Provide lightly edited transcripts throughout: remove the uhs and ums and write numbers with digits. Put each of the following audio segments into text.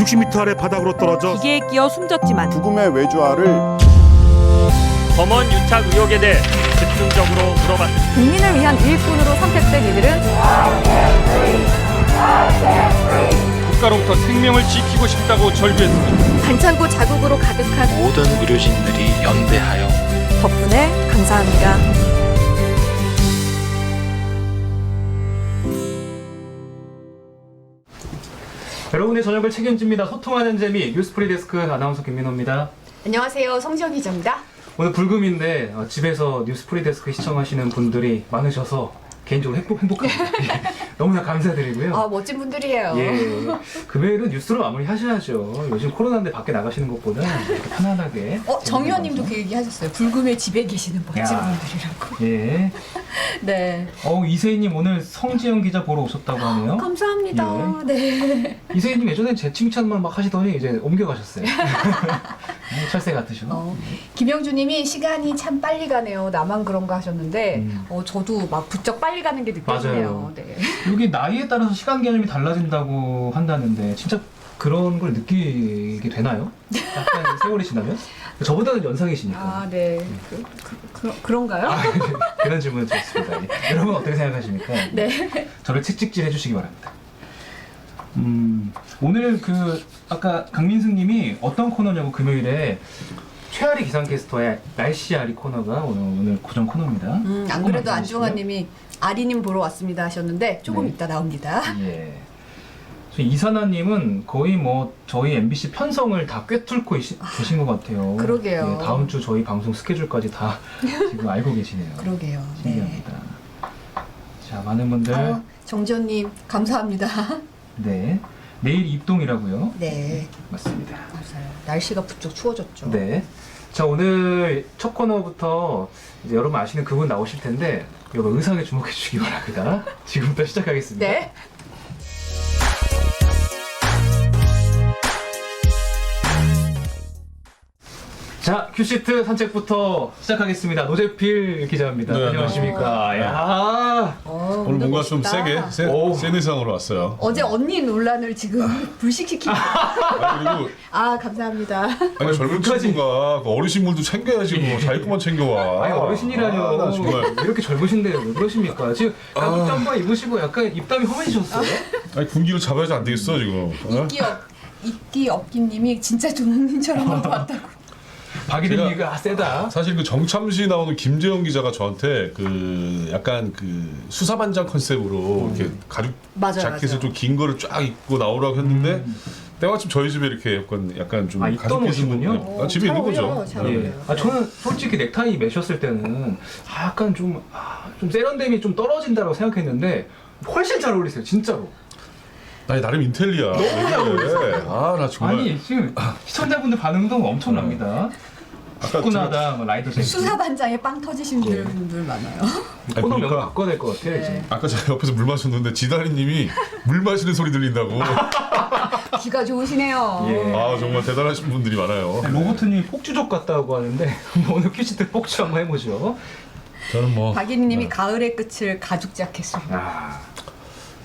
60m 아래 바닥으로 떨어져 기계에 끼어 숨졌지만 죽음의 외주화를 검언 유착 의혹에 대해 집중적으로 물어봤습니다. 국민을 위한 일꾼으로 선택된 이들은 국가로부터 생명을 지키고 싶다고 절규했습니다. 반창고 자국으로 가득한 모든 의료진들이 연대하여 덕분에 감사합니다. 여러분의 저녁을 책임집니다. 소통하는 재미 뉴스프리 데스크 아나운서 김민호입니다. 안녕하세요. 성지영 기자입니다. 오늘 불금인데 집에서 뉴스프리 데스크 시청하시는 분들이 많으셔서 개인적으로 행복합니다. 너무나 감사드리고요. 아, 멋진 분들이에요. 예, 금요일은 뉴스로 마무리하셔야죠. 요즘 코로나인데 밖에 나가시는 것보다 이렇게 편안하게. 정 의원님도 그 얘기 하셨어요. 불금에 집에 계시는 멋진 야. 분들이라고. 예. 네. 이세희님 오늘 성지영 기자 보러 오셨다고 하네요. 감사합니다. 네. 이세희님 예전엔 제 칭찬만 막 하시더니 이제 옮겨가셨어요. 철새 같으셔. 김영주님이 시간이 참 빨리 가네요. 나만 그런가 하셨는데 저도 막 부쩍 빨리 가는 게 느껴지네요. 맞아요. 네. 여기 나이에 따라서 시간 개념이 달라진다고 한다는데 진짜 그런 걸 느끼게 되나요? 약간 세월이 지나면? 저보다는 연상이시니까. 아, 네. 그런가요? 그런 질문을 드렸습니다. 예. 여러분 어떻게 생각하십니까? 네. 저를 채찍질 해주시기 바랍니다. 오늘 아까 강민승님이 어떤 코너냐고 금요일에 최아리 기상캐스터의 날씨아리 코너가 오늘 고정 코너입니다. 안 그래도 안중환님이 아리님 보러 왔습니다 하셨는데 조금 네. 이따 나옵니다. 예. 이사나님은 거의 뭐 저희 MBC 편성을 다 꿰뚫고 계신 것 같아요. 그러게요. 예, 다음 주 저희 방송 스케줄까지 다 지금 알고 계시네요. 그러게요. 신기합니다. 자, 많은 분들. 정지현님 감사합니다. 네. 내일 입동이라고요? 네. 맞습니다. 맞아요. 날씨가 부쩍 추워졌죠. 네. 자, 오늘 첫 코너부터 이제 여러분 아시는 그분 나오실 텐데 여러분 의상에 주목해 주시기 바랍니다. 지금부터 시작하겠습니다. 네. 자, 큐시트 산책부터 시작하겠습니다. 노재필 기자입니다. 네, 안녕하십니까. 야. 오늘 뭔가 좀 세게 센 의상으로 왔어요. 어제 언니 논란을 지금 불식시키고. 그리고 감사합니다. 아니, 젊은 친구가 그 어르신물도 챙겨야지 뭐 자기 것만 챙겨와. 아니, 어르신이라뇨. 나 정말. 이렇게 젊으신데 왜 그러십니까? 지금 야구 잠바 입으시고 약간 입담이 험해지셨어요. 아니 군기를 잡아야지 안 되겠어 지금. 이끼 업기님이 진짜 조목님처럼 왔다고. 박이든이가 세다. 사실 그 정참시 나오는 김재영 기자가 저한테 그 약간 그 수사반장 컨셉으로 이렇게 가죽 자켓을 좀 긴 거를 쫙 입고 나오라고 했는데 때마침 저희 집에 이렇게 약간 좀 입던 옷이군요. 집에 있는 거죠. 예. 저는 솔직히 넥타이 매셨을 때는 약간 좀 세련됨이 좀 떨어진다고 생각했는데 훨씬 잘 어울리세요, 진짜로. 나 나름 인텔리야. 너무 잘 어울리세요. 나 정말. 아니 지금 시청자분들 반응도 엄청납니다. 후끈하다, 뭐 라이더 색. 수사반장에 빵 터지신 분들 많아요. 코너 명을 바꿔야 될 것 같아요. 이제. 아까 제가 옆에서 물 마셨는데 지다리님이 물 마시는 소리 들린다고. 귀가 좋으시네요. 예. 아 정말 대단하신 분들이 많아요. 로버트님이 폭주족 같다고 하는데 오늘 퀴즈트 폭주 한번 해보죠. 저는 뭐 박인님이 가을의 끝을 가죽 자켓으로.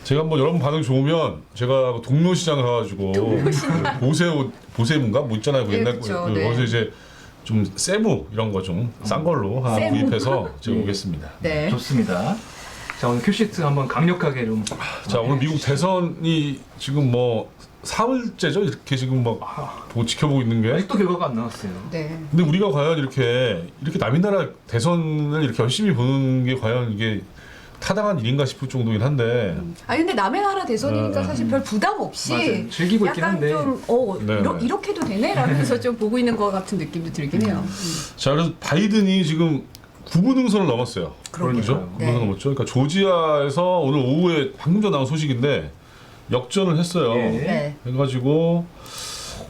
제가 뭐 여러분 반응 좋으면 제가 동묘시장 가가지고 보세문가 뭐 있잖아요. 그 예, 옛날 그쵸, 거기서 이제 좀 세무 이런 거 좀 싼 걸로 하나 세무. 구입해서 제가 오겠습니다. 네. 좋습니다. 자, 오늘 큐시트 한번 강력하게 좀. 자 오늘 미국 대선이 지금 뭐 사흘째죠 이렇게 지금 막 지켜보고 있는 게. 아직도 결과가 안 나왔어요. 네. 근데 우리가 과연 이렇게 남의 나라 대선을 이렇게 열심히 보는 게 과연 이게 타당한 일인가 싶을 정도긴 한데. 근데 남의 나라 대선이니까 사실 별 부담 없이 맞아요. 즐기고 있긴 한데. 좀 네. 이렇게도 되네라면서 좀 보고 있는 것 같은 느낌도 들긴 해요. 자 그래서 바이든이 지금 9분 응선을 넘었어요. 그렇죠? 9분 네. 넘었죠. 그러니까 조지아에서 오늘 오후에 방금 전 나온 소식인데 역전을 했어요. 네. 해가지고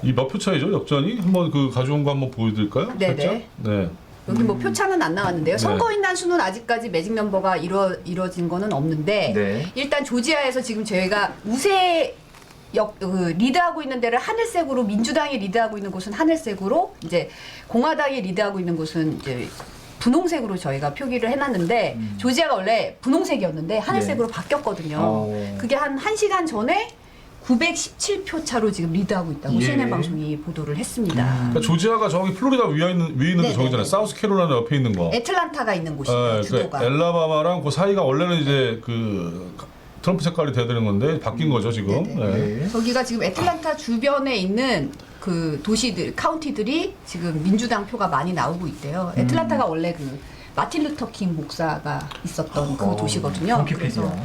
이 몇 표 차이죠? 역전이 한번 가져온 거 한번 보여드릴까요? 네네. 살짝? 네. 여기 뭐 표차는 안 나왔는데요. 선거인단 수는 아직까지 매직 넘버가 이루어진 거는 없는데 네. 일단 조지아에서 지금 저희가 우세 리드하고 있는 데를 하늘색으로 민주당이 리드하고 있는 곳은 하늘색으로 이제 공화당이 리드하고 있는 곳은 이제 분홍색으로 저희가 표기를 해놨는데 조지아가 원래 분홍색이었는데 하늘색으로 바뀌었거든요. 그게 한 1시간 전에 917표 차로 지금 리드하고 있다고 예. CNN 방송이 보도를 했습니다. 그러니까 조지아가 저기 플로리다 위에 있는 네네네. 저기잖아요. 사우스캐롤라이나 옆에 있는 거. 애틀란타가 있는 곳이에요. 그 주도가. 엘라바마랑 그 사이가 원래는 이제 그 트럼프 색깔이 돼야 되는 건데 바뀐 거죠 지금. 네네. 네. 네. 저기가 지금 애틀란타 주변에 있는 그 도시들, 카운티들이 지금 민주당 표가 많이 나오고 있대요. 애틀란타가 원래 그 마틴 루터 킹 목사가 있었던 그 도시거든요. 홈피디야. 그래서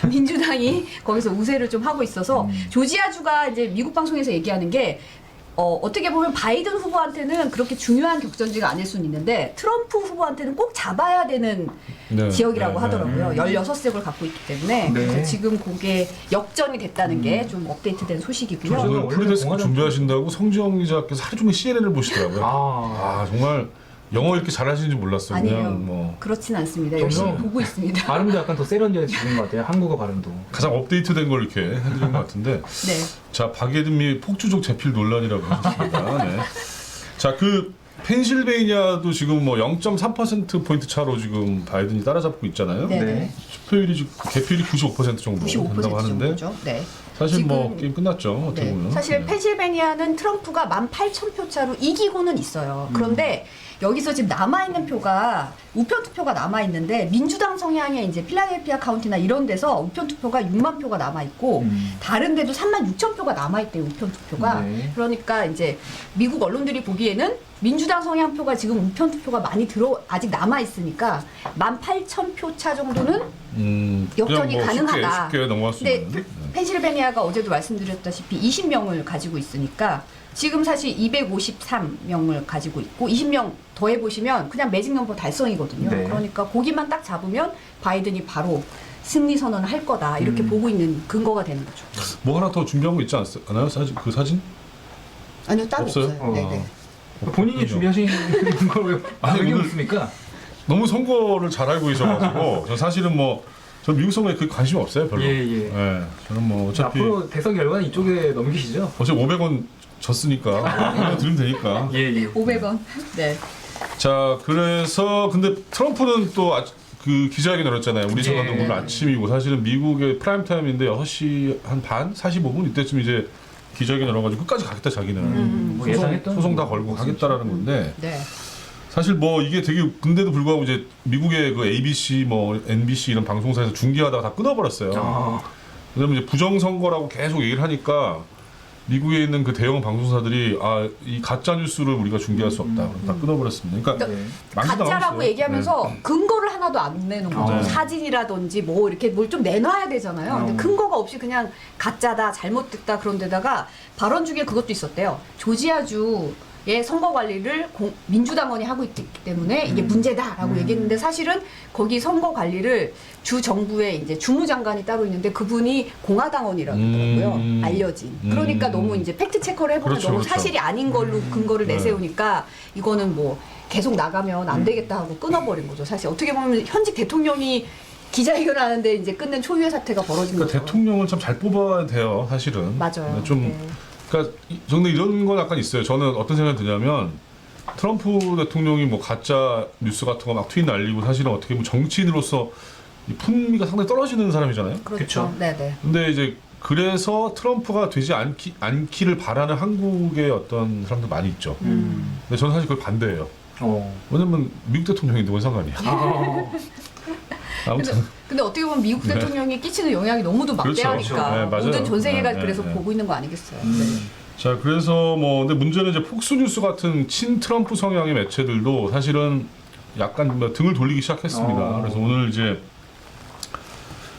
민주당이 거기서 우세를 좀 하고 있어서 조지아주가 이제 미국 방송에서 얘기하는 게 어떻게 보면 바이든 후보한테는 그렇게 중요한 격전지가 아닐 수는 있는데 트럼프 후보한테는 꼭 잡아야 되는 네. 지역이라고 네, 하더라고요. 16석을 갖고 있기 때문에. 네. 그래서 지금 그게 역전이 됐다는 게 좀 업데이트된 소식이고요. 저는 오늘 원래 플리데스크 공화당 준비하신다고 성지영 기자께서 하루 종일 CNN을 보시더라고요. 아 정말 영어 이렇게 잘하시는지 몰랐어요. 아니에요. 그냥 뭐 그렇진 않습니다. 열심히 저는 보고 있습니다. 발음도 약간 더 세련되어지는 것 같아요. 한국어 발음도. 가장 업데이트된 걸 이렇게 해드린 것 같은데. 네. 자 박예든미 폭주족 재필 논란이라고 하셨습니다. 네. 자그 펜실베이니아도 지금 뭐 0.3% 포인트 차로 지금 바이든이 따라잡고 있잖아요. 네. 네. 투표율이 개표율이 95% 정도 95% 된다고 하는데 정도죠. 네. 사실 뭐 지금- 게임 끝났죠. 어떻게 네. 보면. 사실 네. 펜실베니아는 트럼프가 18,000표 차로 이기고는 있어요. 그런데 여기서 지금 남아있는 표가 우편 투표가 남아있는데 민주당 성향의 이제 필라델피아 카운티나 이런 데서 우편 투표가 6만 표가 남아있고 다른 데도 3만 6천 표가 남아있대요. 우편 투표가. 네. 그러니까 이제 미국 언론들이 보기에는 민주당 성향표가 지금 우편 투표가 많이 아직 남아있으니까 18,000표 차 정도는 역전이 그냥 뭐 가능하다. 쉽게 넘어갈 수 근데 있는. 펜실베니아가 어제도 말씀드렸다시피 20명을 가지고 있으니까 지금 사실 253명을 가지고 있고 20명 더해보시면 그냥 매직 넘버 달성이거든요. 네. 그러니까 거기만 딱 잡으면 바이든이 바로 승리 선언을 할 거다 이렇게 보고 있는 근거가 되는 거죠. 뭐 하나 더 준비한 거 있지 않나요? 사진 그 사진? 아니요 따로 없어요? 없어요. 네네. 본인이 준비하신 걸왜 아니, 여기 오늘- 없습니까? 너무 선거를 잘 알고 계셔가지고 저 사실은 뭐 전 미국 선거에 그 관심 없어요 별로. 예. 저는 뭐 어차피 앞으로 대선 결과는 이쪽에 넘기시죠? 어차피 500원 졌으니까 이거 들으면 되니까. 예. 500원. 네. 자 그래서 근데 트럼프는 또 그 기자회견을 했잖아요. 우리 시간도 예. 오늘 아침이고 사실은 미국의 프라임 타임인데 6시 한 반 45분 이때쯤 이제 기자회견 열어가지고 끝까지 가겠다 자기는 뭐 예상했던 소송 다 걸고 가겠다라는 건데 네. 사실 뭐 이게 되게 근데도 불구하고 이제 미국의 그 ABC 뭐 NBC 이런 방송사에서 중계하다가 다 끊어버렸어요. 아, 왜냐면 이제 부정선거라고 계속 얘기를 하니까 미국에 있는 그 대형 방송사들이 이 가짜 뉴스를 우리가 중계할 수 없다. 다 끊어버렸습니다. 그러니까 네. 망치도 가짜라고 나왔어요. 얘기하면서 근거를 하나도 안 내놓은 거죠. 네. 사진이라든지 뭐 이렇게 뭘 좀 내놔야 되잖아요. 근데 근거가 없이 그냥 가짜다, 잘못됐다 그런 데다가 발언 중에 그것도 있었대요. 조지아주의 선거 관리를 민주당원이 하고 있기 때문에 이게 문제다라고 얘기했는데 사실은 거기 선거 관리를 주 정부의 이제 주무장관이 따로 있는데 그분이 공화당원이라고 하더라고요. 알려진. 그러니까 너무 이제 팩트 체크를 해보면 그렇죠, 너무 그렇죠. 사실이 아닌 걸로 근거를 네. 내세우니까 이거는 뭐 계속 나가면 안 되겠다 하고 끊어버린 거죠. 사실 어떻게 보면 현직 대통령이 기자회견하는데 이제 끊는 초유의 사태가 벌어진 그러니까 거죠. 대통령을 참 잘 뽑아야 돼요, 사실은. 맞아요. 근데 좀 네. 그러니까 근데 이런 건 약간 있어요. 저는 어떤 생각이 드냐면 트럼프 대통령이 뭐 가짜 뉴스 같은 거 막 트윗 날리고 사실은 어떻게 보면 정치인으로서 이 품위가 상당히 떨어지는 사람이잖아요. 그렇죠. 그쵸. 네네. 근데 이제 그래서 트럼프가 되지 않기를 바라는 한국의 어떤 사람들 많이 있죠. 근데 저는 사실 그걸 반대예요. 왜냐면 미국 대통령인데 뭔 상관이야. 아무튼 근데 어떻게 보면 미국 네. 대통령이 끼치는 영향이 너무도 그렇죠. 막대하니까 네, 맞아요. 모든 전 세계가 네, 그래서 네. 보고 있는 거 아니겠어요. 자 그래서 뭐 근데 문제는 이제 폭스뉴스 같은 친 트럼프 성향의 매체들도 사실은 약간 뭐 등을 돌리기 시작했습니다. 그래서 오늘 이제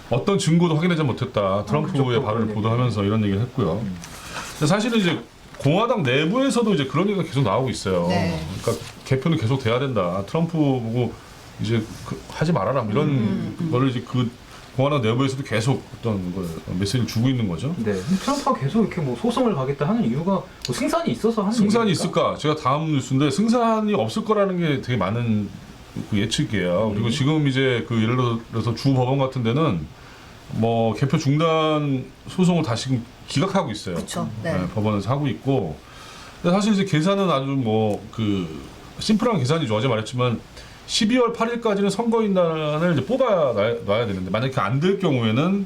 어떤 증거도 확인하지 못했다. 트럼프의 그렇죠. 발언을 보도하면서 이런 얘기를 했고요. 근데 사실은 이제 공화당 내부에서도 이제 그런 얘기가 계속 나오고 있어요. 네. 그러니까 개표는 계속 돼야 된다. 트럼프 보고 이제 하지 말아라 뭐 이런 거를 이제 그 공화당 내부에서도 계속 어떤 걸 메시지를 주고 있는 거죠. 네. 트럼프가 계속 이렇게 뭐 소송을 가겠다 하는 이유가 뭐 승산이 있어서 하는 승산이 얘기입니까? 있을까? 제가 다음 뉴스인데 승산이 없을 거라는 게 되게 많은 그 예측이에요. 그리고 지금 이제 그 예를 들어서 주 법원 같은 데는 뭐 개표 중단 소송을 다시 기각하고 있어요. 그쵸. 네. 법원에서 하고 있고. 근데 사실 이제 계산은 아주 뭐 그 심플한 계산이죠. 어제 말했지만 12월 8일까지는 선거인단을 이제 뽑아 놔야 되는데 만약에 안 될 경우에는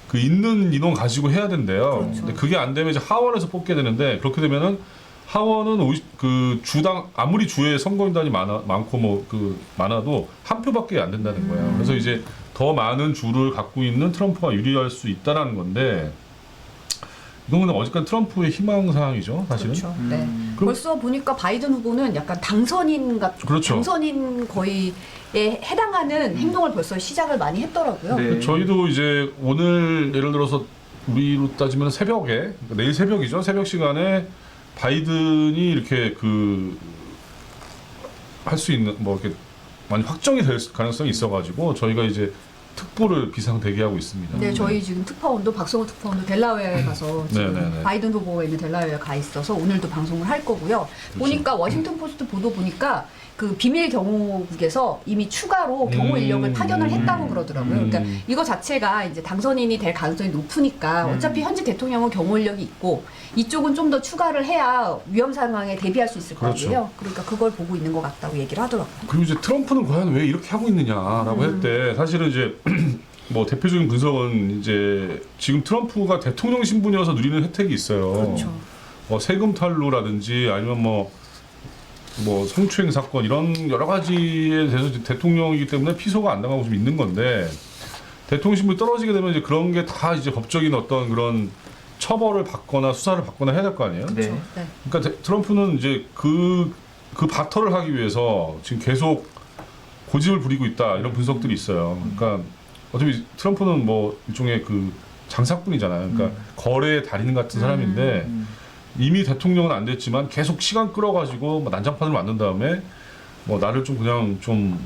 그 있는 인원 가지고 해야 된대요. 그렇죠. 근데 그게 안 되면 이제 하원에서 뽑게 되는데 그렇게 되면은 하원은 그 주당 아무리 주에 선거인단이 많고 뭐 그 많아도 한 표밖에 안 된다는 거예요. 그래서 이제 더 많은 주를 갖고 있는 트럼프가 유리할 수 있다라는 건데 이건 어쨌든 트럼프의 희망 사항이죠, 사실은. 그렇죠. 네. 그럼- 벌써 보니까 바이든 후보는 약간 당선인 그렇죠. 당선인 거의에 해당하는 행동을 벌써 시작을 많이 했더라고요. 네. 저희도 이제 오늘 예를 들어서 우리로 따지면 새벽에 그러니까 내일 새벽이죠. 새벽 시간에 바이든이 이렇게 그 할 수 있는 뭐 이렇게 많이 확정이 될 가능성이 있어가지고 저희가 이제 특보를 비상 대기하고 있습니다. 네, 저희 지금 특파원도 박성호 특파원도 델라웨어에 가서 지금 네네네. 바이든 후보가 있는 델라웨어에 가 있어서 오늘도 방송을 할 거고요. 보니까 워싱턴 포스트 보도 보니까 그 비밀 경호국에서 이미 추가로 경호 인력을 파견을 했다고 그러더라고요. 그러니까 이거 자체가 이제 당선인이 될 가능성이 높으니까 어차피 현재 대통령은 경호 인력이 있고 이쪽은 좀 더 추가를 해야 위험 상황에 대비할 수 있을 거 그렇죠. 아니에요. 그러니까 그걸 보고 있는 것 같다고 얘기를 하더라고요. 그리고 이제 트럼프는 과연 왜 이렇게 하고 있느냐라고 했대. 사실은 이제 뭐 대표적인 분석은 이제 지금 트럼프가 대통령 신분이어서 누리는 혜택이 있어요. 그렇죠. 뭐 세금 탈루라든지 아니면 뭐 성추행 사건 이런 여러 가지에 대해서 이제 대통령이기 때문에 피소가 안 당하고 좀 있는 건데 대통령 신분이 떨어지게 되면 이제 그런 게 다 이제 법적인 어떤 그런 처벌을 받거나 수사를 받거나 해야 될 거 아니에요. 네. 네. 그러니까 트럼프는 이제 그 바터를 하기 위해서 지금 계속 고집을 부리고 있다 이런 분석들이 있어요. 그러니까 어차피 트럼프는 뭐 일종의 그 장사꾼이잖아요. 그러니까 거래의 달인 같은 사람인데 이미 대통령은 안 됐지만 계속 시간 끌어가지고 뭐 난장판을 만든 다음에 뭐 나를 좀 그냥 좀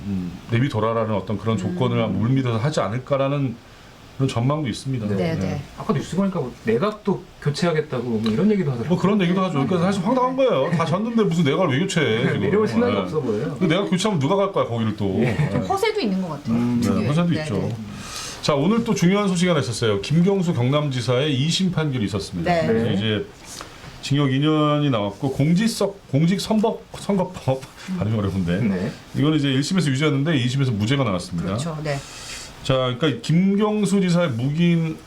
내비둬라라는 어떤 그런 조건을 물밀어서 하지 않을까라는 그런 전망도 있습니다. 네, 네. 아까 뉴스 보니까 뭐 내각도 교체하겠다고 뭐 이런 얘기도 하더라고요. 뭐 그런 얘기도 하죠. 그러니까 사실 황당한 거예요. 다 졌는데 무슨 내각을 왜 교체해? 지금. 내려올 생각이 네. 없어 보여요. 그 내각 교체하면 누가 갈 거야 거기를 또. 좀 허세도 있는 것 같아요. 네, 특유의. 허세도 네, 있죠. 네. 자 오늘 또 중요한 소식이 하나 있었어요. 김경수 경남지사의 2심 판결이 있었습니다. 네. 그래서 이제 징역 2년이 나왔고 공직선거법 발음이 어려운데 네. 이거는 이제 1심에서 유죄였는데 2심에서 무죄가 나왔습니다. 그렇죠. 네. 자, 그러니까 김경수 지사의 묵인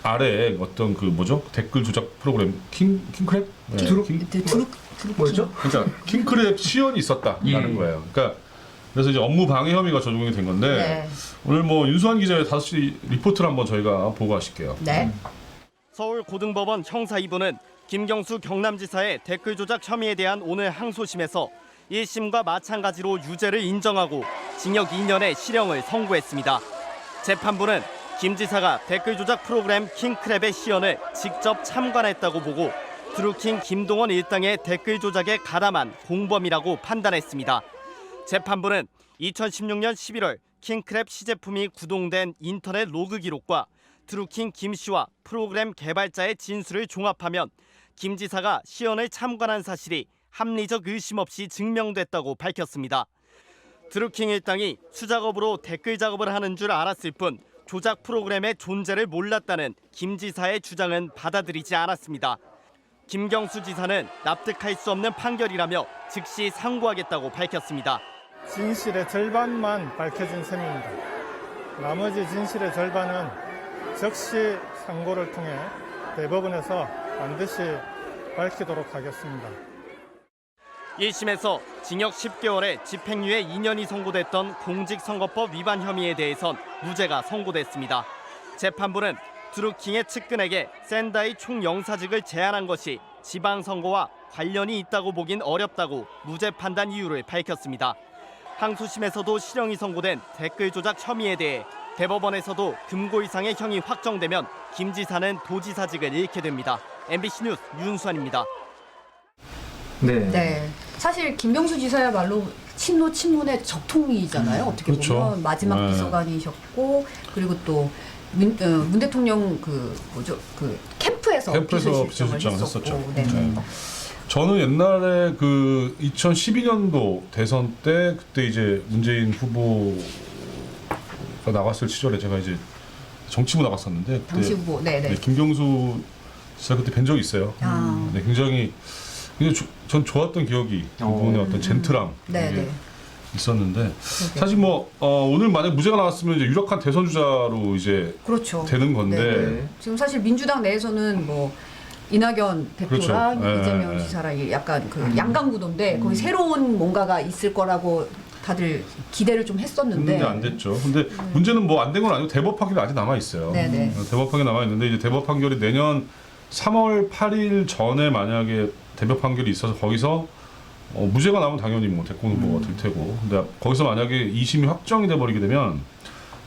아래 어떤 그 뭐죠 댓글 조작 프로그램 킹크랩? 네, 뭐였죠? 그러니까 킹크랩 시연이 있었다라는 예. 거예요. 그러니까 그래서 이제 업무 방해 혐의가 적용이 된 건데 네. 오늘 뭐 윤수환 기자의 5시 리포트를 한번 저희가 보고 가실게요. 네. 서울고등법원 형사 2부는 김경수 경남지사의 댓글 조작 혐의에 대한 오늘 항소심에서 1심과 마찬가지로 유죄를 인정하고 징역 2년의 실형을 선고했습니다. 재판부는 김 지사가 댓글 조작 프로그램 킹크랩의 시연을 직접 참관했다고 보고 드루킹 김동원 일당의 댓글 조작에 가담한 공범이라고 판단했습니다. 재판부는 2016년 11월 킹크랩 시제품이 구동된 인터넷 로그 기록과 드루킹 김 씨와 프로그램 개발자의 진술을 종합하면 김 지사가 시연을 참관한 사실이 합리적 의심 없이 증명됐다고 밝혔습니다. 드루킹 일당이 수작업으로 댓글 작업을 하는 줄 알았을 뿐 조작 프로그램의 존재를 몰랐다는 김 지사의 주장은 받아들이지 않았습니다. 김경수 지사는 납득할 수 없는 판결이라며 즉시 상고하겠다고 밝혔습니다. 진실의 절반만 밝혀진 셈입니다. 나머지 진실의 절반은 즉시 상고를 통해 대법원에서 반드시 밝히도록 하겠습니다. 1심에서 징역 10개월에 집행유예 2년이 선고됐던 공직선거법 위반 혐의에 대해선 무죄가 선고됐습니다. 재판부는 드루킹의 측근에게 샌다이 총영사직을 제안한 것이 지방선거와 관련이 있다고 보긴 어렵다고 무죄 판단 이유를 밝혔습니다. 항소심에서도 실형이 선고된 댓글 조작 혐의에 대해 대법원에서도 금고 이상의 형이 확정되면 김 지사는 도지사직을 잃게 됩니다. MBC 뉴스 윤수환입니다. 네. 네. 사실 김경수 지사야말로 친노 친문의 적통이잖아요. 어떻게 그렇죠. 보면 마지막 네. 비서관이셨고 그리고 또 문 대통령 그 캠프에서 비서실장을 했었죠. 네. 네. 저는 옛날에 그 2012년도 대선 때 그때 이제 문재인 후보가 나갔을 시절에 제가 이제 정치부 나갔었는데 그때 당시 후보. 네네. 네, 김경수 지사 그때 뵌 적이 있어요. 아. 네, 굉장히 전 좋았던 기억이 그분의 어떤 젠틀함. 네네. 이게 있었는데 사실 뭐 오늘 만약 무죄가 나왔으면 이제 유력한 대선 주자로 이제 그렇죠. 되는 건데 네. 지금 사실 민주당 내에서는 뭐 이낙연 대표랑 그렇죠. 이재명 지사랑 약간 그 양강구도인데 거기 새로운 뭔가가 있을 거라고 다들 기대를 좀 했었는데 근데 안 됐죠. 근데 문제는 뭐 안 된 건 아니고 대법 판결이 아직 남아 있어요. 네네. 대법 판결이 남아 있는데 이제 대법 판결이 내년 3월 8일 전에 만약에 대법 판결이 있어서 거기서 무죄가 나오면 당연히 뭐 대권 후보가 될 테고, 근데 거기서 만약에 2심이 확정이 돼 버리게 되면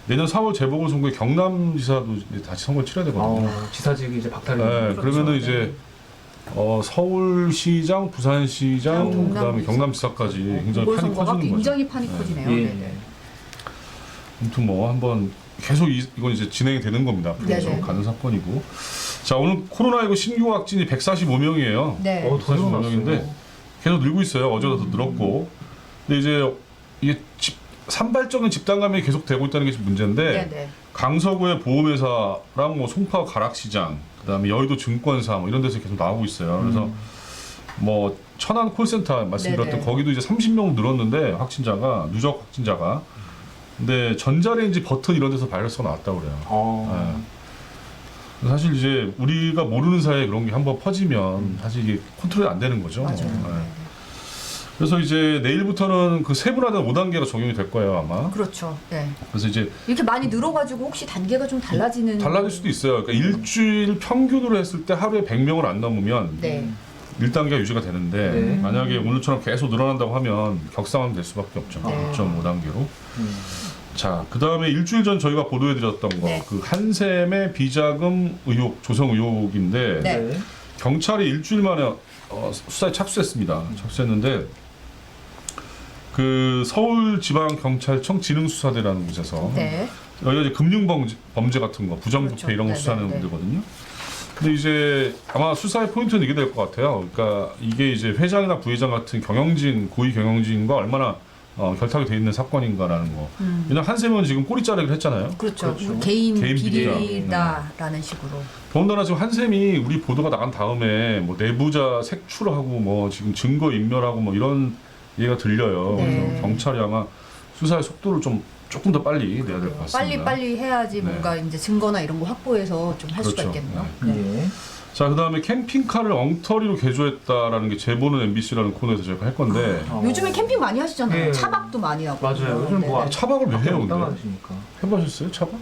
내년 4월 재보궐선거에 경남지사도 이제 다시 선거를 치러야 되거든요. 지사직이 이제 박탈이. 네, 그렇죠. 그러면은 이제 서울시장, 부산시장, 경남 그다음에 경남지사까지 굉장히 판이 보궐선거가 커지는 거죠. 굉장히 판이 커지네요. 예. 네. 아무튼 뭐 한번 계속 이건 이제 진행이 되는 겁니다. 앞으로 네네. 좀 가는 사건이고. 자, 오늘 코로나19 신규 확진이 145명이에요. 네. 더 145명인데 계속 늘고 있어요. 어제보다 더 늘었고. 근데 이제 이게 산발적인 집단 감염이 계속 되고 있다는 게 지금 문제인데 네네. 강서구의 보험회사랑 뭐 송파 가락시장, 그다음에 여의도 증권사 뭐 이런 데서 계속 나오고 있어요. 그래서 뭐 천안 콜센터 말씀드렸던 네네. 거기도 이제 30명 늘었는데 확진자가 누적 확진자가. 근데 전자레인지 버튼 이런 데서 바이러스가 나왔다고 그래요. 네. 사실 이제 우리가 모르는 사이에 그런 게 한번 퍼지면 사실 이게 컨트롤이 안 되는 거죠. 맞아요. 네. 그래서 이제 내일부터는 그 세분화된 5단계가 적용이 될 거예요, 아마. 그렇죠. 네. 그래서 이제 이렇게 많이 늘어가지고 혹시 단계가 좀 달라지는 달라질 수도 있어요. 그러니까 일주일 평균으로 했을 때 하루에 100명을 안 넘으면 네. 1단계가 유지가 되는데 네. 만약에 오늘처럼 계속 늘어난다고 하면 격상은 될 수밖에 없죠. 네. 1.5단계로. 자, 그 다음에 일주일 전 저희가 보도해드렸던 거, 네. 그 한샘의 비자금 의혹, 조성 의혹인데 네. 경찰이 일주일 만에 수사에 착수했습니다. 착수했는데 그 서울지방경찰청 지능수사대라는 곳에서 네. 여기가 이제 금융범죄 같은 거, 부정부패 그렇죠. 이런 거 네네, 수사하는 네. 데거든요. 근데 이제 아마 수사의 포인트는 이게 될 것 같아요. 그러니까 이게 이제 회장이나 부회장 같은 경영진, 고위 경영진과 얼마나 결탁이 돼 있는 사건인가라는 거. 왜냐면 한샘은 지금 꼬리자르기를 했잖아요. 그렇죠. 그렇죠. 개인 개인 비리다라는 식으로. 더군다나 지금 한샘이 우리 보도가 나간 다음에 뭐 내부자 색출하고 뭐 지금 증거 인멸하고 뭐 이런 얘기가 들려요. 네. 그래서 경찰이 아마 수사의 속도를 조금 더 빨리 내야 될 것 같습니다. 빨리 해야지 네. 뭔가 이제 증거나 이런 거 확보해서 좀 할 수가 그렇죠. 있겠네요. 네. 네. 예. 자, 그다음에 캠핑카를 엉터리로 개조했다라는 게 제보는 MBC라는 코너에서 저희가 할 건데 요즘에 캠핑 많이 하시잖아요. 네. 차박도 많이 하고. 맞아요. 요즘 뭐 네. 차박을 왜 해요, 근데? 나가시니까. 해보셨어요, 차박?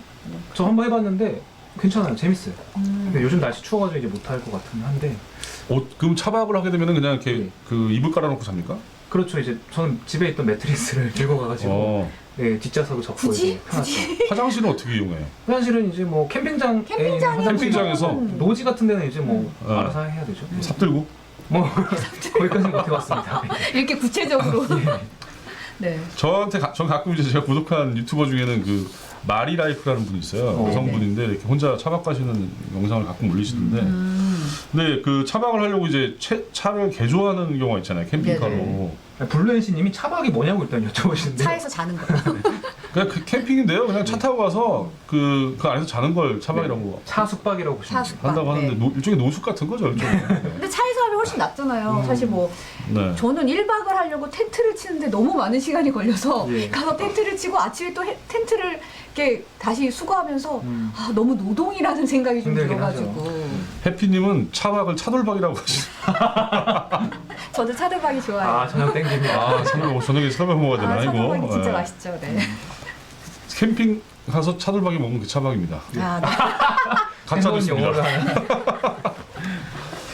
저 한번 해봤는데 괜찮아요. 재밌어요. 근데 요즘 날씨 추워가지고 이제 못할 것 같긴 한데. 그럼 차박을 하게 되면 그냥 이렇게 네. 그 이불 깔아놓고 잡니까? 그렇죠. 이제 저는 집에 있던 매트리스를 들고 가가지고 네, 뒷좌석을 접고 굳이? 이제 편하죠. 화장실은 어떻게 이용해요? 화장실은 이제 뭐 캠핑장에 있는 화장실, 캠핑장에서? 노지 같은 데는 이제 뭐 어. 알아서 해야 되죠. 삽 들고? 뭐 거기까지는 못 해봤습니다. 이렇게 구체적으로. 예. 네. 전 가끔 이제 제가 구독한 유튜버 중에는 그 마리라이프라는 분이 있어요. 여성분인데 이렇게 혼자 차박 가시는 영상을 가끔 올리시던데. 근데 그 차박을 하려고 이제 차를 개조하는 경우가 있잖아요. 캠핑카로. 네네. 블루엔시님이 차박이 뭐냐고 일단 여쭤보시는데 차에서 자는 거. 그냥 그 캠핑인데요. 그냥 차 타고 가서 그 안에서 자는 걸 차박이라고 차 숙박이라고 보시면 돼요. 차숙박. 한다고 하는데 네. 일종의 노숙 같은 거죠. 일종의. 근데 차에서 하면 훨씬 낫잖아요. 사실 뭐 네. 저는 1박을 하려고 텐트를 치는데 너무 많은 시간이 걸려서 예. 가서 텐트를 치고 아침에 또 텐트를 이렇게 다시 수거하면서 아, 너무 노동이라는 생각이 좀 힘들긴 들어가지고 해피님은 차박을 차돌박이라고 하시죠. 저도 차돌박이 좋아해요. 아 저녁 땡깁니다. 아, 저녁에 설마 먹어야 되나 이거? 차돌박이 진짜 네. 맛있죠. 네. 캠핑 가서 차돌박이 먹으면 그 차박입니다. 아, 네. 가짜 새로운 영어를 뉴스입니다. 하네.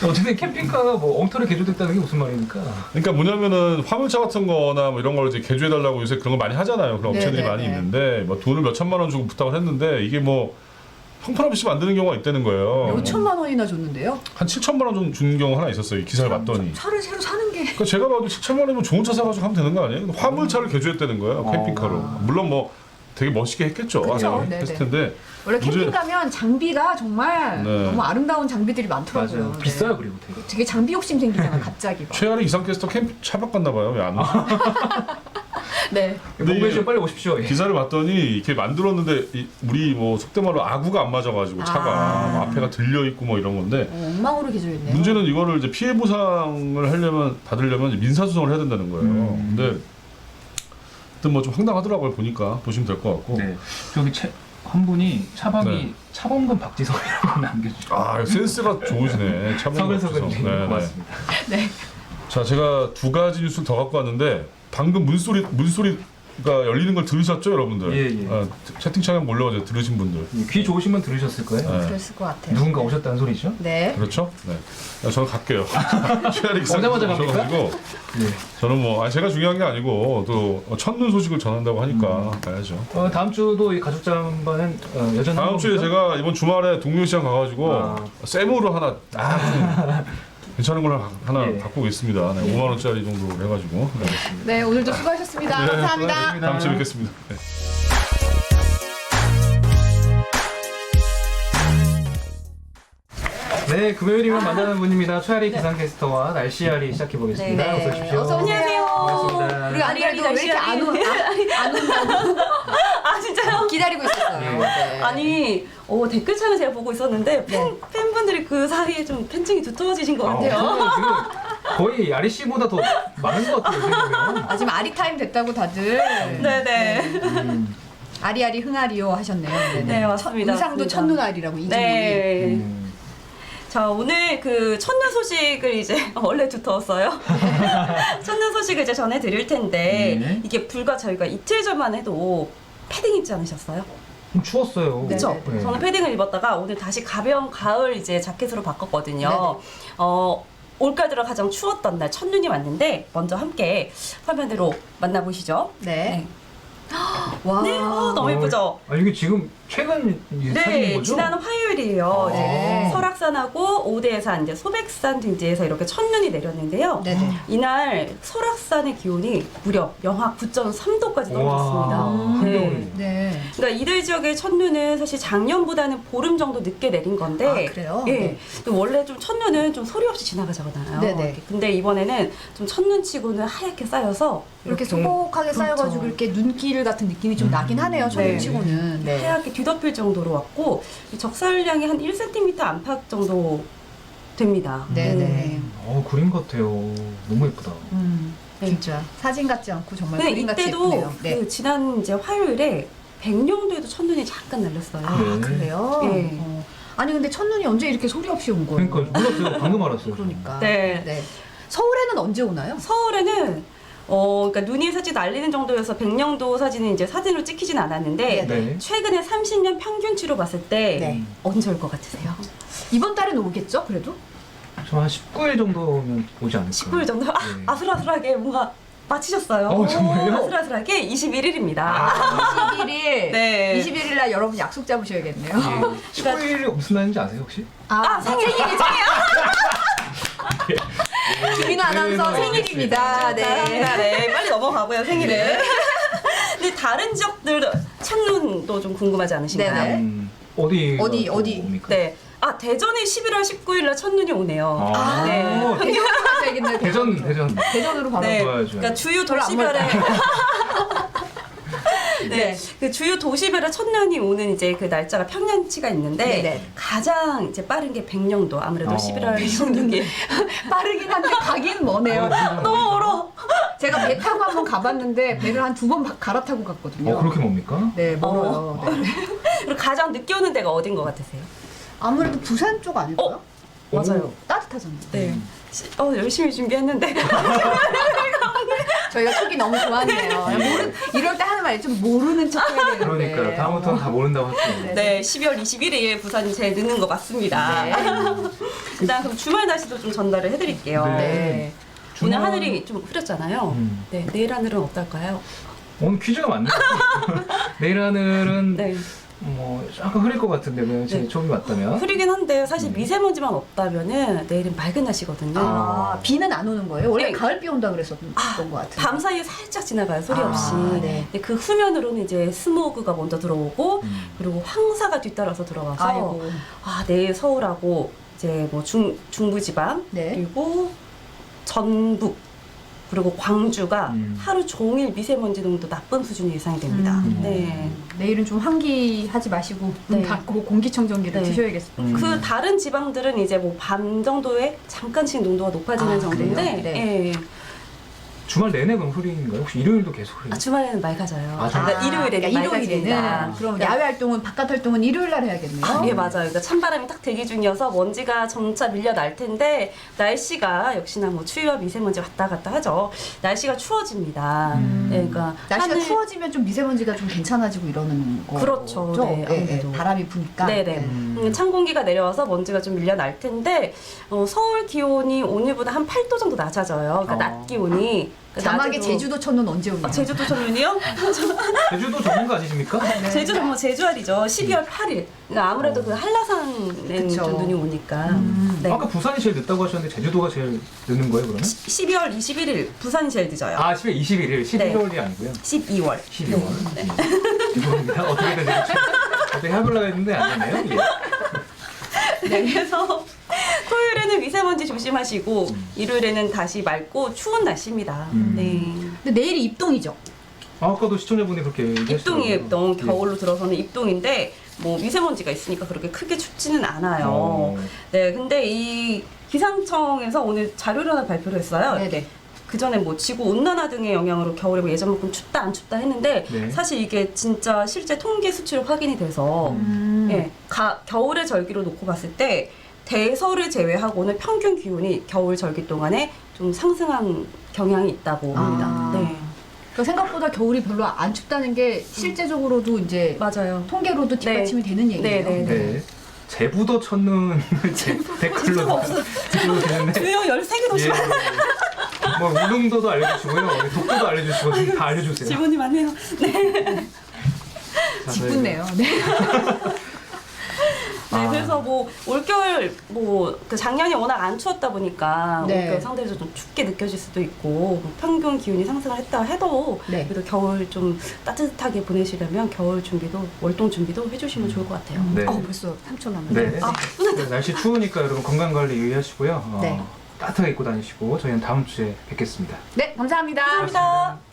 어쨌든 캠핑카가 뭐 엉터리 개조됐다는 게 무슨 말입니까? 그러니까 뭐냐면은 화물차 같은 거나 뭐 이런 걸 이제 개조해달라고 요새 그런 거 많이 하잖아요. 그런 업체들이 네네네. 많이 있는데 뭐 돈을 몇 천만 원 주고 부탁을 했는데 이게 뭐 형편없이 만드는 경우가 있다는 거예요. 5천만 원이나 줬는데요. 한 7천만 원 정도 준 경우 하나 있었어요. 기사를 봤더니. 차를 새로 사는 게 그러니까 제가 봐도 7천만 원이면 좋은 차 사가지고 하면 되는 거 아니에요? 근데 화물차를 개조했다는 거예요. 캠핑카로. 물론 뭐 되게 멋있게 했겠죠. 그쵸. 아니, 네네. 했을 텐데. 원래 캠핑 문제- 가면 장비가 정말 네. 너무 아름다운 장비들이 많더라고요. 맞아요. 네. 비싸요 그리고 되게. 되게 장비 욕심 생기잖아 갑자기. 막. 최아리 이상캐스터 캠 차박 갔나 봐요. 왜 안 오죠? 네. 근데 몸매좀 이게 빨리 오십시오. 예. 기사를 봤더니 이렇게 만들었는데 우리 뭐 속된 말로 아구가 안 맞아가지고 차가 뭐 앞에가 들려 있고 뭐 이런 건데 엉망으로 개조했네요. 문제는 이거를 이제 피해 보상을 받으려면 이제 민사소송을 해야 된다는 거예요. 근데 뭐 좀 황당하더라고요. 보니까 보시면 될 것 같고. 네. 저기 한 분이 차박이 네. 차범근 박지성이라고 남겨주셨어요. 아 센스가 좋으시네. 서글서글 네, 고맙습니다. 네. 자, 제가 두 가지 뉴스를 더 갖고 왔는데 방금 문소리가 열리는 걸 들으셨죠, 여러분들? 예, 예. 아, 채팅창에 올라오죠, 들으신 분들. 귀 좋으시면 들으셨을 거예요. 네. 그랬을 것 같아요. 누군가 오셨다는 소리죠? 네. 그렇죠? 네. 저는 갈게요. 오자마자 갑니까? 오셔가지고 네. 저는 뭐 제가 중요한 게 아니고 또 첫눈 소식을 전한다고 하니까 가야죠. 다음 주도 이 가족 잠반은 여전히 다음 주에 제가 이번 주말에 동묘시장 가가지고 쌤으로 하나 딱 괜찮은 걸 하나 예. 갖고 오겠습니다. 네, 5만 원짜리 정도 해가지고. 네. 네, 오늘도 수고하셨습니다. 네, 감사합니다. 다음 주에 뵙겠습니다. 네. 네, 금요일이면 만나는 분입니다. 최아리 기상캐스터와 날씨아리 시작해 보겠습니다. 네. 어서 오십시오. 어서 오세요. 반갑습니다. 우리 아리아리가 왜 이렇게 안 온다고 아 진짜요? 기다리고 있었어요. 예. 네. 아니 댓글창을 제가 보고 있었는데 네. 팬분들이 그 사이에 좀 팬층이 두터워지신 것 같아요. 저는 지금 거의 아리 씨보다 더 많은 것 같아요. 생각하면. 아, 지금 아리 타임 됐다고 다들. 네네. 아리아리 흥아리요 하셨네요. 네네. 네, 맞습니다. 의상도 맞습니다. 첫눈 아리라고 이준이. 네. 자 오늘 그 첫눈 소식을 이제 원래 두터웠어요. 첫눈 소식을 이제 전해드릴 텐데 네. 이게 불과 저희가 이틀 전만 해도 패딩 입지 않으셨어요? 좀 추웠어요. 그렇죠. 네. 저는 패딩을 입었다가 오늘 다시 가벼운 가을 이제 자켓으로 바꿨거든요. 올가을 들어 가장 추웠던 날 첫눈이 왔는데 먼저 함께 화면으로 만나보시죠. 네. 와. 네, 너무 예쁘죠? 아, 이게 지금 최근 사진인 네, 거죠? 지난 화요일이에요. 이제 네. 설악산하고 오대산, 이제 소백산 등지에서 이렇게 첫눈이 내렸는데요. 네네. 이날 설악산의 기온이 무려 영하 9.3도까지 떨어졌습니다. 한겨울이. 네. 그러니까 이들 지역의 첫눈은 사실 작년보다는 보름 정도 늦게 내린 건데, 아, 그래요? 예. 네. 근데 원래 좀 첫눈은 좀 소리 없이 지나가잖아요. 네네. 근데 이번에는 좀 첫눈치고는 하얗게 쌓여서 이렇게 소복하게 그렇죠. 쌓여가지고 이렇게 눈길 같은 느낌이 좀 나긴 하네요. 첫눈치고는. 네. 하얗게 뒤덮일 정도로 왔고 이 적설량이 한 1cm 안팎 정도 됩니다. 네네. 그림 같아요. 너무 예쁘다. 진짜 사진 같지 않고 정말 근데 그림 같이 이때도 예쁘네요. 네. 그 지난 이제 화요일에 백령도에도 첫눈이 잠깐 날렸어요. 아, 네. 그래요? 네. 아니 근데 첫눈이 언제 이렇게 소리 없이 온 거예요? 그러니까 몰랐어요. 방금 알았어요. 그러니까. 네. 서울에는 언제 오나요? 서울에는 그러니까 눈이 살짝 날리는 정도여서 백령도 사진은 이제 사진으로 찍히진 않았는데 네. 최근에 30년 평균치로 봤을 때 네. 언제 올 것 같으세요? 이번 달엔 오겠죠? 그래도? 저한 19일 정도면 오지 않을까. 19일 정도? 네. 아슬아슬하게 뭔가 맞히셨어요. 정말요? 아슬아슬하게 21일입니다. 21일. 네. 21일 날 여러분 약속 잡으셔야겠네요. 19일이 무슨 날인지 아세요 혹시? 생일이 김인호 아나운서 네, 생일입니다. 네, 빨리 넘어가고요, 생일은. 근데 다른 지역들 첫눈도 좀 궁금하지 않으신가요? 네네. 어디 어디? 네. 대전에 11월 19일 날 첫눈이 오네요. 네. 대전으로 가셔야겠네요. 대전. 대전으로 바로. 네. 가야죠. 그러니까 주요 별로 안 도시별에 네, 그 주요 도시별의 첫눈이 오는 이제 그 날짜가 평년치가 있는데 네네. 가장 이제 빠른 게 백령도 아무래도 11월 16일. 빠르긴 한데 가긴 머네요. 너무 멀어. 제가 배 타고 한번 가봤는데 배를 한 2번 갈아타고 갔거든요. 그렇게 뭡니까? 네, 멀어요. 네. 그리고 가장 늦게 오는 데가 어딘 것 같으세요? 아무래도 부산 쪽 아닐까요? 맞아요. 따뜻하잖아요. 네. 열심히 준비했는데. 저희가 촉이 너무 좋았네요. 이럴 때 하는 말이 좀 모르는 척 해야 되는데. 그러니까요. 다음부터는 다 모른다고 할게요. 네, 12월 21일 부산이 제일 늦는 것 같습니다. 네. 일단 그럼 주말 날씨도 좀 전달을 해드릴게요. 네. 오늘 하늘이 좀 흐렸잖아요. 음. 네, 내일 하늘은 어떨까요? 오늘 퀴즈가 맞네요. 내일 하늘은 네. 약간 흐릴 것 같은데 제 처음이 맞다면. 흐리긴 한데 사실 미세먼지만 없다면은 내일은 맑은 날씨거든요. 비는 안 오는 거예요? 원래 네. 가을 비 온다 그랬었던 것 같은데. 밤 사이에 살짝 지나가요, 소리 없이. 네. 근데 그 후면으로는 이제 스모그가 먼저 들어오고 그리고 황사가 뒤따라서 들어와서 아이고. 내일 서울하고 이제 뭐 중부지방 네. 그리고 전북 그리고 광주가 하루 종일 미세먼지 농도 나쁜 수준이 예상이 됩니다. 네. 내일은 좀 환기하지 마시고 문 네. 닫고 공기청정기를 네. 드셔야겠습니다. 그 다른 지방들은 이제 뭐 밤 정도에 잠깐씩 농도가 높아지는 아, 정도인데 그래요? 네. 예. 주말 내내 그럼 흐린가요? 혹시 일요일도 계속 흐린가요? 주말에는 맑아져요. 아, 그러니까 일요일에는 일요일에는 맑아집니다. 그럼 그러니까 야외 활동은 바깥 활동은 일요일 날 해야겠네요. 예, 맞아요. 그러니까 찬바람이 딱 대기 중이어서 먼지가 점차 밀려날 텐데 날씨가 역시나 뭐 추위와 미세먼지 왔다 갔다 하죠. 날씨가 추워집니다. 네, 그러니까 날씨가 하늘- 추워지면 좀 미세먼지가 좀 괜찮아지고 이러는 거. 그렇죠. 네, 아무래도. 바람이 부니까. 네네. 찬 공기가 내려와서 먼지가 좀 밀려날 텐데 서울 기온이 오늘보다 한 8도 정도 낮아져요. 그러니까 낮 기온이. 자막에 낮에도- 제주도 첫눈 언제 오냐? 제주도 첫눈이요? 제주도 전문가 아니십니까? 제주도 뭐 제주알이죠. 12월 8일. 그러니까 아무래도 그 한라산에 그쵸. 좀 눈이 오니까. 네. 아까 부산이 제일 늦다고 하셨는데 제주도가 제일 늦는 거예요, 그러면? 12월 21일 부산이 제일 늦어요. 아, 10월 21일, 12월이 아니고요. 12월. 12월. 네. 죄송합니다. 어떻게든 어떻게 해보려고 했는데 안 되네요. 예. 네, 그래서 토요일에는 미세먼지 조심하시고 일요일에는 다시 맑고 추운 날씨입니다. 네. 근데 내일이 입동이죠. 아까도 시청자분이 그렇게 얘기하시더라고요. 입동이에요. 입동. 예. 겨울로 들어서는 입동인데 뭐 미세먼지가 있으니까 그렇게 크게 춥지는 않아요. 어. 네, 근데 이 기상청에서 오늘 자료를 하나 발표를 했어요. 네네. 그 전에 뭐 지구 온난화 등의 영향으로 겨울에 뭐 예전만큼 춥다 안 춥다 했는데 네. 사실 이게 진짜 실제 통계 수치로 확인이 돼서 예, 겨울의 절기로 놓고 봤을 때 대설을 제외하고는 평균 기온이 겨울 절기 동안에 좀 상승한 경향이 있다고 합니다. 네. 그러니까 생각보다 겨울이 별로 안 춥다는 게 실제적으로도 이제 맞아요. 통계로도 뒷받침이 되는 얘기예요. 네. 네. 제부도 첫눈 댓글로 들어오시는데 주요 13개 도시 뭐 울릉도도 알려주시고요, 독도도 알려주시고 지금 다 알려주세요. 질문이 많네요. 네. 짓궂네요. 네. 네, 그래서 뭐 올겨울 뭐 그 작년이 워낙 안 추웠다 보니까 네. 올겨울 상대적으로 좀 춥게 느껴질 수도 있고 뭐 평균 기온이 상승을 했다 해도 네. 그래도 겨울 좀 따뜻하게 보내시려면 겨울 준비도 월동 준비도 해주시면 좋을 것 같아요. 네. 벌써 3초 남았네요. 네. 네, 날씨 추우니까 여러분 건강 관리 유의하시고요. 네. 따뜻하게 입고 다니시고 저희는 다음 주에 뵙겠습니다. 네, 감사합니다. 감사합니다.